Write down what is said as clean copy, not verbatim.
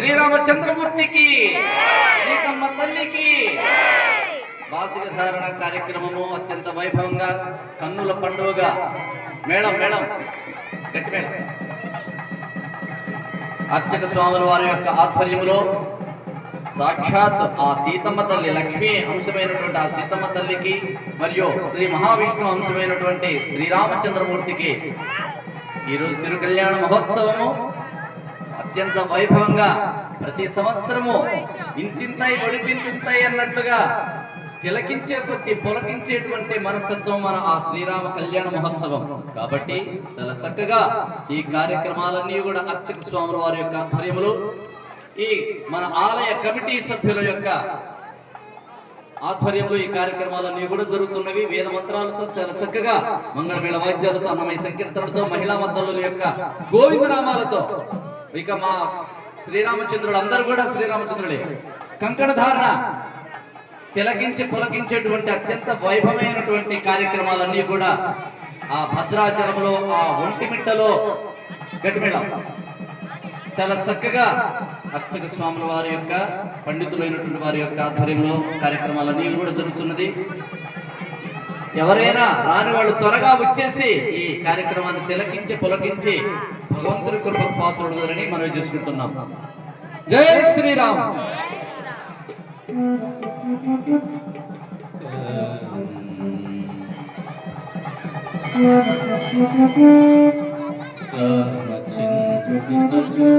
శ్రీరామచంద్రమూర్తికి సీతమ్మ తల్లికి వాసిక ధారణ కార్యక్రమము అత్యంత వైభవంగా కన్నుల పండుగగా మేళం మేళం గట్టి మేళం అర్చక స్వాముల వారి యొక్క ఆధ్వర్యంలో సాక్షాత్ ఆ సీతమ్మ తల్లి లక్ష్మీ అంశమైనటువంటి ఆ సీతమ్మ తల్లికి మరియు శ్రీ మహావిష్ణు అంశమైనటువంటి శ్రీరామచంద్రమూర్తికి ఈరోజు తిరుకల్యాణ మహోత్సవము అత్యంత వైభవంగా ప్రతి సంవత్సరము ఇంతింతాయి ఒడిపింతింతాయి అన్నట్లుగా తిలకించే కొద్ది పొలకించేటువంటి మనస్తత్వం మన ఆ శ్రీరామ కళ్యాణ మహోత్సవం కాబట్టి చాలా చక్కగా ఈ కార్యక్రమాలన్నీ కూడా అర్చక స్వాముల వారి యొక్క ఆధ్వర్యంలో ఈ మన ఆలయ కమిటీ సభ్యుల యొక్క ఆధ్వర్యంలో ఈ కార్యక్రమాలన్నీ కూడా జరుగుతున్నవి. వేద మంత్రాలతో చాలా చక్కగా మంగళమేళ వాద్యాలతో అన్నమయ సంకీర్తనలతో మహిళా మద్దతుల యొక్క గోవిందనామాలతో ఇక మా శ్రీరామచంద్రుడు అందరూ కూడా శ్రీరామచంద్రుడే కంకణ ధారణ తిలకించి పులకించేటువంటి అత్యంత వైభవమైనటువంటి కార్యక్రమాలన్నీ కూడా ఆ భద్రాచలంలో ఆ ఒంటిమిట్టలో గట్టిమేళం చాలా చక్కగా అర్చక స్వాముల వారి యొక్క పండితులైనటువంటి వారి యొక్క ఆధ్వర్యంలో కార్యక్రమాలన్నీ కూడా జరుగుతున్నది. ఎవరైనా రాని వాళ్ళు త్వరగా వచ్చేసి ఈ కార్యక్రమాన్ని తిలకించి పులకించి భగవంతుడి కృప పాత్రులని మనం చేసుకుంటున్నాం. జై శ్రీరామ్. రామచంద్రుడి